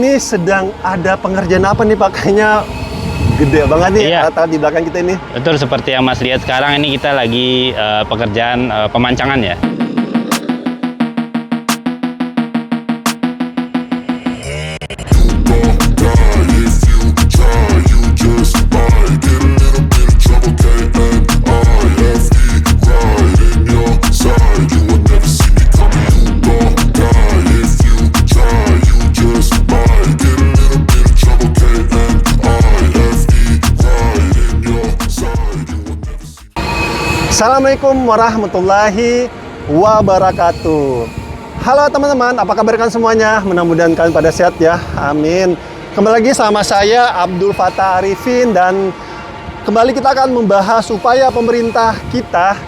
Ini sedang ada pengerjaan apa nih Pak? Kayaknya gede banget nih alat di belakang kita ini. Betul, seperti yang Mas lihat sekarang ini kita lagi pekerjaan pemancangan ya. Assalamualaikum warahmatullahi wabarakatuh. Halo teman-teman, apa kabar kalian semuanya? Mudah-mudahan kalian pada sehat ya, amin. Kembali lagi sama saya Abdul Fattah Arifin, dan kembali kita akan membahas upaya pemerintah kita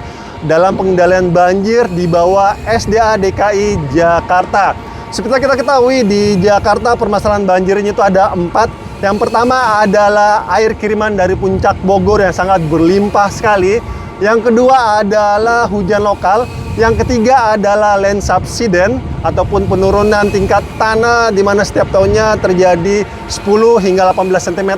dalam pengendalian banjir di bawah SDA DKI Jakarta. Seperti kita ketahui, di Jakarta permasalahan banjirnya itu ada 4. Yang pertama adalah air kiriman dari puncak Bogor yang sangat berlimpah sekali. Yang kedua adalah hujan lokal. Yang ketiga adalah land subsidence ataupun penurunan tingkat tanah di mana setiap tahunnya terjadi 10 hingga 18 cm.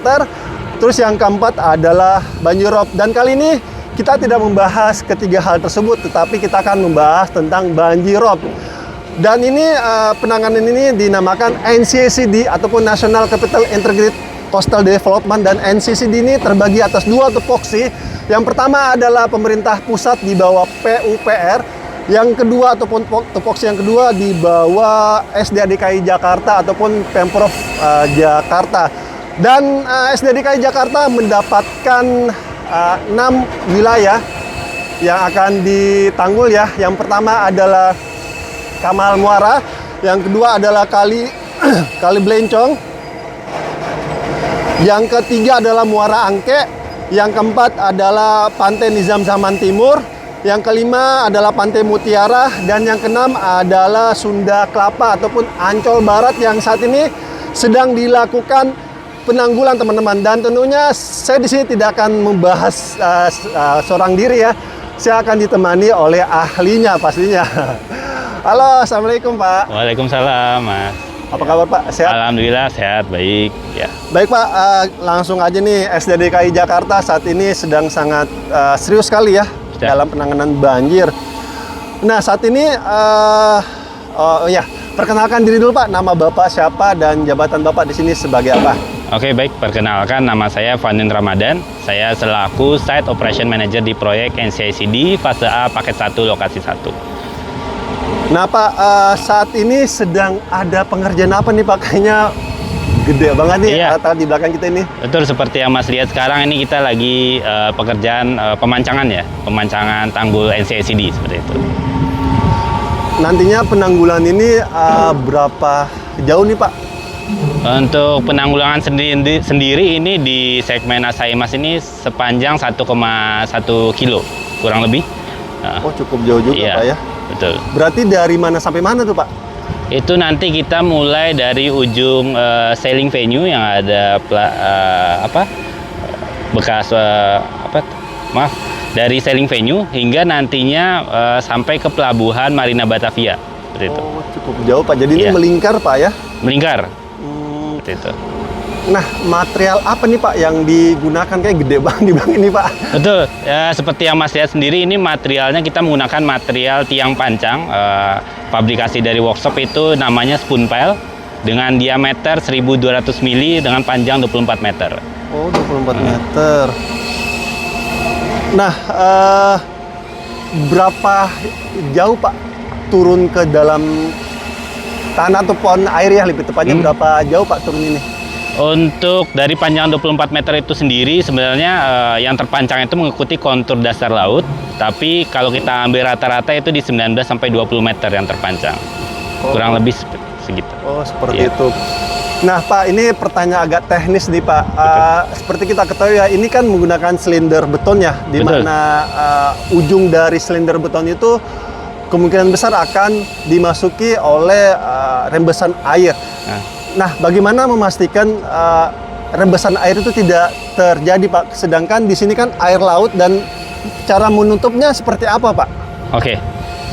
Terus yang keempat adalah banjirop. Dan kali ini kita tidak membahas ketiga hal tersebut, tetapi kita akan membahas tentang banjirop. Dan ini penanganan ini dinamakan NCCD ataupun National Capital Integrated Coastal Development, dan NCCD ini terbagi atas 2 tupoksi. Yang pertama adalah pemerintah pusat di bawah PUPR. Yang kedua ataupun tupoksi yang kedua di bawah SDA DKI Jakarta ataupun Pemprov Jakarta. Dan SDA DKI Jakarta mendapatkan 6 wilayah yang akan ditanggul ya. Yang pertama adalah Kamal Muara, yang kedua adalah Kali Blencong, yang ketiga adalah Muara Angke, yang keempat adalah Pantai Nizam Zaman Timur, yang kelima adalah Pantai Mutiara, dan yang keenam adalah Sunda Kelapa ataupun Ancol Barat yang saat ini sedang dilakukan penanggulan teman-teman. Dan tentunya saya di sini tidak akan membahas seorang diri ya. Saya akan ditemani oleh ahlinya pastinya. Halo, assalamualaikum Pak. Waalaikumsalam, Mas. Apa kabar Pak? Sehat? Alhamdulillah sehat, baik ya. Baik Pak, langsung aja nih, SDA DKI Jakarta saat ini sedang sangat serius sekali ya dalam penanganan banjir. Nah saat ini, perkenalkan diri dulu Pak, nama Bapak siapa dan jabatan Bapak di sini sebagai apa? Oke, baik, perkenalkan nama saya Fadin Ramadan. Saya selaku Site Operation Manager di proyek NCCD Fase A Paket 1 Lokasi 1. Nah Pak, saat ini sedang ada pengerjaan apa nih Pak? Kayaknya gede banget nih alat di belakang kita ini. Betul, seperti yang Mas lihat sekarang ini kita lagi pekerjaan pemancangan ya, pemancangan tanggul NCCD seperti itu. Nantinya penanggulan ini berapa jauh nih Pak? Untuk penanggulangan sendiri ini di segmen Asaimas ini sepanjang 1,1 kilo kurang lebih. Oh cukup jauh juga iya, Pak ya? Betul. Berarti dari mana sampai mana tuh Pak? Itu nanti kita mulai dari ujung sailing venue yang ada bekas dari sailing venue hingga nantinya sampai ke pelabuhan Marina Batavia. Seperti itu. Oh cukup jauh Pak. Jadi ini melingkar Pak ya? Melingkar. Seperti itu. Nah, material apa nih Pak yang digunakan? Kayak gede banget di belakang ini Pak. Betul, ya, seperti yang Mas lihat sendiri ini materialnya kita menggunakan material tiang pancang. Fabrikasi dari workshop itu namanya spoon pile dengan diameter 1200 mili dengan panjang 24 meter. Oh, 24 meter. Nah, berapa jauh Pak turun ke dalam tanah ataupun air ya, lebih tepatnya berapa jauh Pak turun ini? Untuk dari panjang 24 meter itu sendiri sebenarnya yang terpancang itu mengikuti kontur dasar laut, tapi kalau kita ambil rata-rata itu di 19 sampai 20 meter yang terpancang. Kurang lebih segitu. Oh, seperti itu. Nah, Pak, ini pertanyaan agak teknis nih, Pak. Seperti kita ketahui ya, ini kan menggunakan silinder beton ya, di mana ujung dari silinder beton itu kemungkinan besar akan dimasuki oleh rembesan air. Nah, bagaimana memastikan rembesan air itu tidak terjadi, Pak? Sedangkan di sini kan air laut, dan cara menutupnya seperti apa, Pak? Oke.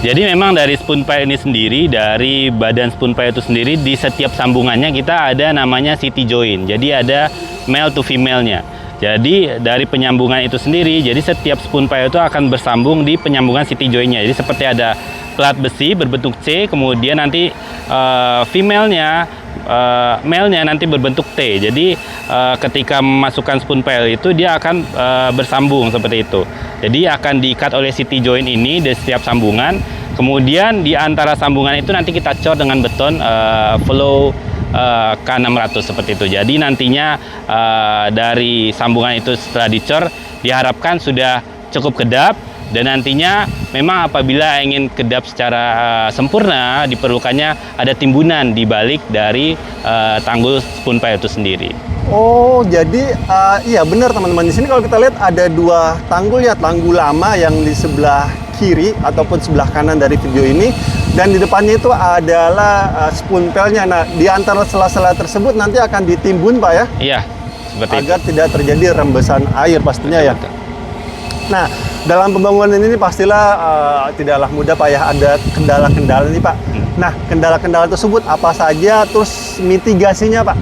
Jadi memang dari spoon pipe ini sendiri, dari badan spoon pipe itu sendiri, di setiap sambungannya kita ada namanya city joint. Jadi ada male to female-nya. Jadi dari penyambungan itu sendiri, jadi setiap spoon pipe itu akan bersambung di penyambungan city joint-nya. Jadi seperti ada plat besi berbentuk C, kemudian nanti female-nya, male-nya nanti berbentuk T. Jadi ketika memasukkan spoon pipe itu dia akan bersambung seperti itu. Jadi akan diikat oleh city joint ini di setiap sambungan. Kemudian di antara sambungan itu nanti kita cor dengan beton flow K600 seperti itu. Jadi nantinya dari sambungan itu setelah dicor diharapkan sudah cukup kedap, dan nantinya memang apabila ingin kedap secara sempurna diperlukannya ada timbunan di balik dari tanggul spoon pipe itu sendiri. Oh, jadi iya benar teman-teman. Di sini kalau kita lihat ada dua tanggul ya, tanggul lama yang di sebelah kiri ataupun sebelah kanan dari video ini, dan di depannya itu adalah spoon pipe-nya. Nah, di antara sela-sela tersebut nanti akan ditimbun, Pak ya? Iya, seperti agar itu. tidak terjadi rembesan air pastinya ya. Betul. Nah, dalam pembangunan ini pastilah tidaklah mudah, Pak ya. Ada kendala-kendala nih, Pak. Nah, kendala-kendala tersebut apa saja, terus mitigasinya, Pak?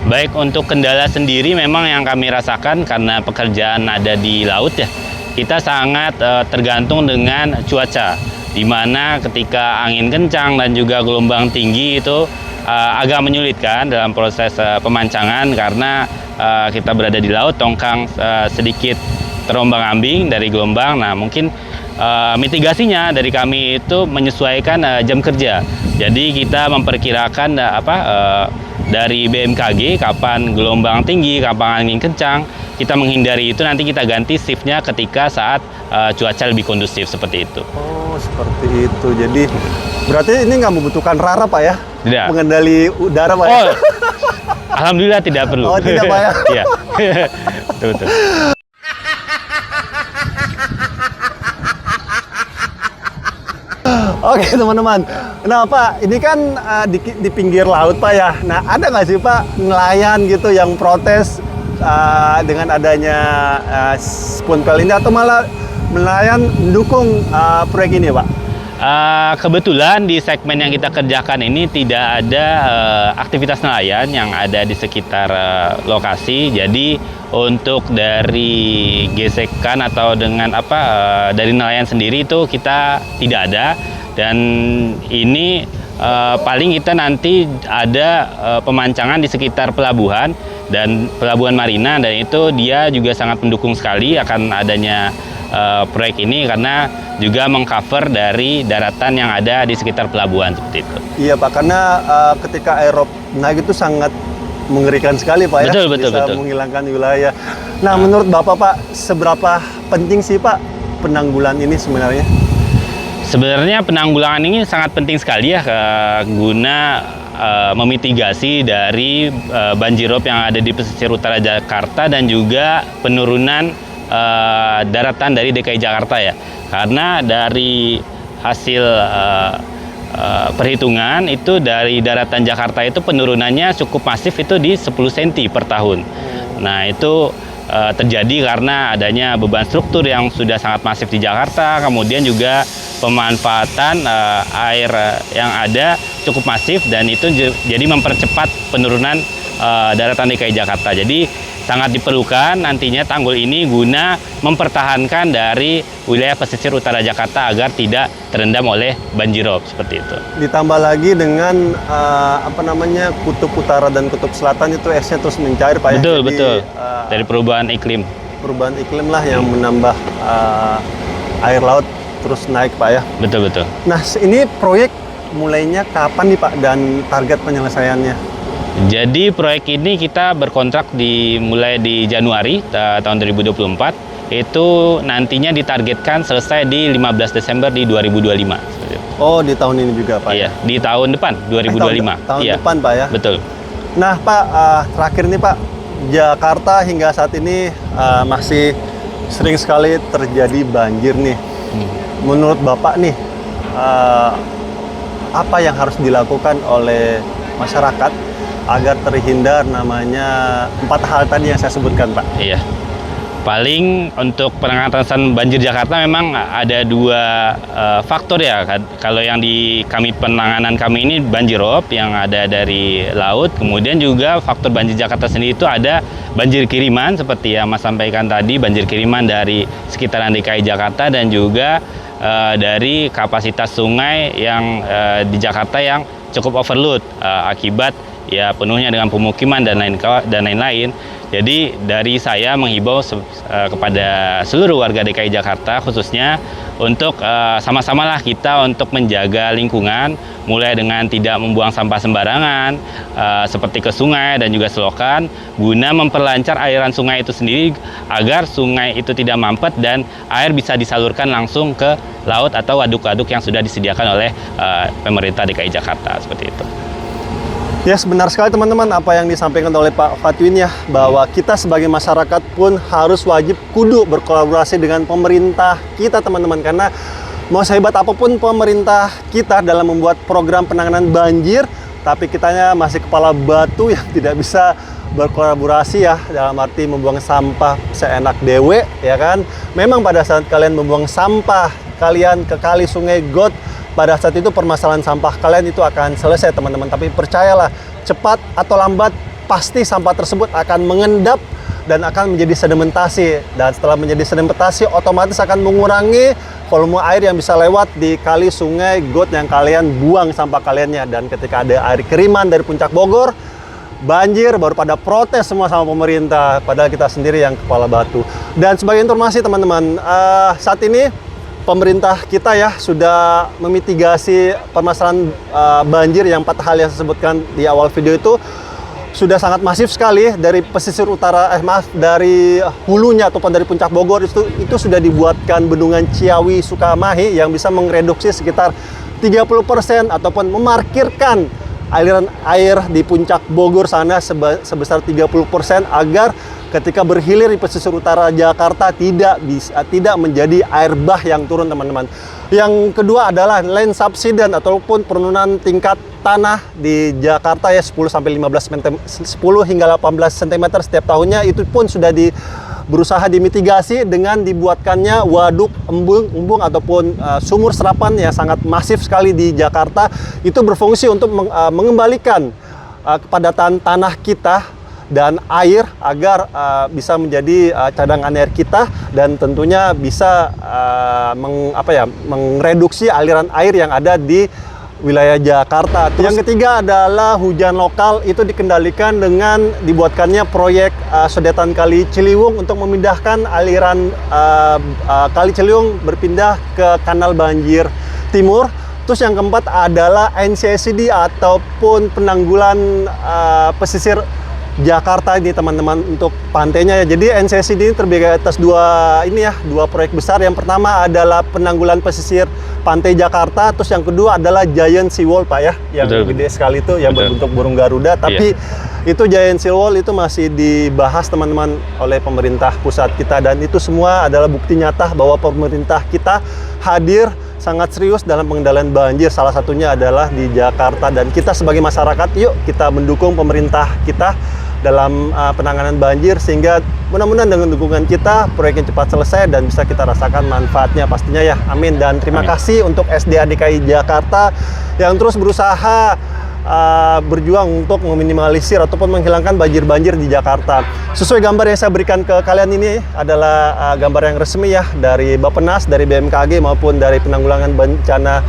Baik, untuk kendala sendiri memang yang kami rasakan karena pekerjaan ada di laut ya, kita sangat tergantung dengan cuaca, di mana ketika angin kencang dan juga gelombang tinggi itu agak menyulitkan dalam proses pemancangan karena kita berada di laut, tongkang sedikit terombang-ambing dari gelombang. Nah, mungkin mitigasinya dari kami itu menyesuaikan jam kerja. Jadi kita memperkirakan dari BMKG kapan gelombang tinggi, kapan angin kencang, kita menghindari itu, nanti kita ganti shiftnya ketika saat cuaca lebih kondusif seperti itu. Oh, seperti itu. Jadi berarti ini nggak membutuhkan rara, Pak ya? Tidak. Pengendali udara, Pak ya? Oh, alhamdulillah tidak perlu. Oh, tidak, Pak ya? Iya. Betul. Oke teman-teman, nah Pak, ini kan di pinggir laut Pak ya. Nah, ada nggak sih Pak nelayan gitu yang protes dengan adanya spoon pipe ini, atau malah nelayan mendukung proyek ini Pak? Kebetulan di segmen yang kita kerjakan ini tidak ada aktivitas nelayan yang ada di sekitar lokasi. Jadi untuk dari gesekan atau dengan dari nelayan sendiri itu kita tidak ada. Dan ini paling kita nanti ada pemancangan di sekitar pelabuhan dan pelabuhan Marina, dan itu dia juga sangat mendukung sekali akan adanya proyek ini karena juga mengcover dari daratan yang ada di sekitar pelabuhan seperti itu. Iya Pak, karena ketika aerob naik itu sangat mengerikan sekali Pak ya, bisa menghilangkan wilayah. Nah, menurut Bapak Pak, seberapa penting sih Pak penanggulan ini sebenarnya? Sebenarnya penanggulangan ini sangat penting sekali ya guna memitigasi dari banjirop yang ada di pesisir utara Jakarta dan juga penurunan daratan dari DKI Jakarta ya. Karena dari hasil perhitungan itu dari daratan Jakarta itu penurunannya cukup masif, itu di 10 cm per tahun. Nah, itu terjadi karena adanya beban struktur yang sudah sangat masif di Jakarta, kemudian juga pemanfaatan air yang ada cukup masif, dan itu jadi mempercepat penurunan daratan DKI Jakarta. Jadi sangat diperlukan nantinya tanggul ini guna mempertahankan dari wilayah pesisir utara Jakarta agar tidak terendam oleh banjirop seperti itu. Ditambah lagi dengan kutub utara dan kutub selatan itu esnya terus mencair Pak ya. Betul. Dari perubahan iklim. Perubahan iklim lah yang menambah air laut terus naik Pak ya. Betul. Nah, ini proyek mulainya kapan nih Pak dan target penyelesaiannya? Jadi proyek ini kita berkontrak mulai di Januari tahun 2024. Itu nantinya ditargetkan selesai di 15 Desember di 2025. Oh, di tahun ini juga Pak? Iya, di tahun depan 2025. Tahun depan Pak ya? Betul. Nah Pak, terakhir nih Pak, Jakarta hingga saat ini masih sering sekali terjadi banjir nih. Menurut Bapak nih, apa yang harus dilakukan oleh masyarakat agar terhindar namanya 4 hal tadi yang saya sebutkan Pak? Iya. Paling untuk penanganan banjir Jakarta memang ada dua faktor ya. Kalau yang di penanganan kami ini banjir rob yang ada dari laut, kemudian juga faktor banjir Jakarta sendiri itu ada banjir kiriman seperti yang Mas sampaikan tadi, banjir kiriman dari sekitaran DKI Jakarta dan juga dari kapasitas sungai yang di Jakarta yang cukup overload akibat ya penuhnya dengan pemukiman dan lain-lain. Jadi dari saya menghibau kepada seluruh warga DKI Jakarta khususnya untuk sama-samalah kita untuk menjaga lingkungan, mulai dengan tidak membuang sampah sembarangan seperti ke sungai dan juga selokan, guna memperlancar aliran sungai itu sendiri agar sungai itu tidak mampet dan air bisa disalurkan langsung ke laut atau waduk-waduk yang sudah disediakan oleh pemerintah DKI Jakarta seperti itu. Ya, benar sekali teman-teman apa yang disampaikan oleh Pak Fatwin ya, bahwa kita sebagai masyarakat pun harus wajib kudu berkolaborasi dengan pemerintah kita teman-teman, karena mau sehebat apapun pemerintah kita dalam membuat program penanganan banjir, tapi kitanya masih kepala batu yang tidak bisa berkolaborasi ya, dalam arti membuang sampah seenak dewe ya kan. Memang pada saat kalian membuang sampah kalian ke kali, sungai, got, pada saat itu permasalahan sampah kalian itu akan selesai teman-teman. Tapi percayalah, cepat atau lambat pasti sampah tersebut akan mengendap dan akan menjadi sedimentasi. Dan setelah menjadi sedimentasi, otomatis akan mengurangi volume air yang bisa lewat di kali, sungai, got yang kalian buang sampah kaliannya. Dan ketika ada air kiriman dari puncak Bogor, banjir, baru pada protes semua sama pemerintah, padahal kita sendiri yang kepala batu. Dan sebagai informasi teman-teman, saat ini pemerintah kita ya sudah memitigasi permasalahan banjir yang 4 hal yang saya sebutkan di awal video itu sudah sangat masif sekali. Dari pesisir utara, dari hulunya ataupun dari puncak Bogor itu sudah dibuatkan bendungan Ciawi Sukamahi yang bisa mereduksi sekitar 30% ataupun memarkirkan aliran air di puncak Bogor sana sebesar 30% agar ketika berhilir di pesisir utara Jakarta tidak menjadi air bah yang turun teman-teman. Yang kedua adalah land subsidence ataupun penurunan tingkat tanah di Jakarta ya 10 hingga 18 cm setiap tahunnya, itu pun sudah berusaha dimitigasi dengan dibuatkannya waduk, embung ataupun sumur serapan yang sangat masif sekali di Jakarta. Itu berfungsi untuk mengembalikan kepadatan tanah kita dan air agar bisa menjadi cadangan air kita dan tentunya bisa mereduksi aliran air yang ada di wilayah Jakarta. Yang ketiga adalah hujan lokal, itu dikendalikan dengan dibuatkannya proyek sodetan Kali Ciliwung untuk memindahkan aliran Kali Ciliwung berpindah ke kanal banjir timur. Terus yang keempat adalah NCSD ataupun penanggulan pesisir Jakarta ini teman-teman untuk pantainya ya. Jadi NCSD ini terdiri atas dua proyek besar. Yang pertama adalah penanggulan pesisir pantai Jakarta, terus yang kedua adalah Giant Sea Wall Pak ya, yang gede sekali itu yang berbentuk burung Garuda. Tapi itu Giant Sea Wall itu masih dibahas teman-teman oleh pemerintah pusat kita, dan itu semua adalah bukti nyata bahwa pemerintah kita hadir sangat serius dalam pengendalian banjir. Salah satunya adalah di Jakarta, dan kita sebagai masyarakat yuk kita mendukung pemerintah kita dalam penanganan banjir, sehingga mudah-mudahan dengan dukungan kita proyeknya cepat selesai dan bisa kita rasakan manfaatnya pastinya ya. Amin. Dan terima kasih untuk SDA DKI Jakarta yang terus berusaha berjuang untuk meminimalisir ataupun menghilangkan banjir-banjir di Jakarta. Sesuai gambar yang saya berikan ke kalian ini adalah gambar yang resmi ya dari Bappenas, dari BMKG maupun dari penanggulangan bencana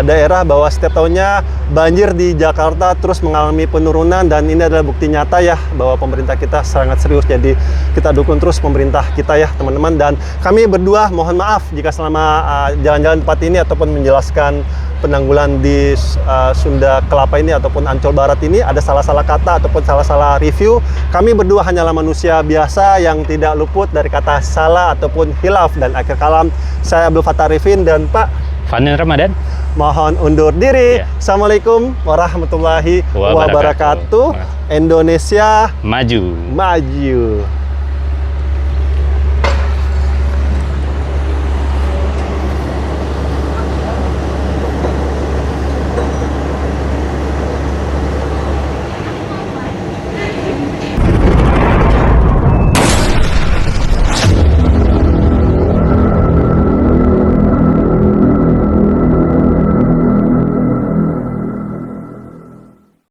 daerah, bahwa setiap tahunnya banjir di Jakarta terus mengalami penurunan, dan ini adalah bukti nyata ya bahwa pemerintah kita sangat serius. Jadi kita dukung terus pemerintah kita ya teman-teman, dan kami berdua mohon maaf jika selama jalan-jalan tempat ini ataupun menjelaskan penanggulan di Sunda Kelapa ini ataupun Ancol Barat ini ada salah-salah kata ataupun salah-salah review. Kami berdua hanyalah manusia biasa yang tidak luput dari kata salah ataupun hilaf. Dan akhir kalam, saya Abdul Fattah Arifin dan Pak Fanil Ramadan mohon undur diri. Assalamualaikum warahmatullahi wabarakatuh. Indonesia maju.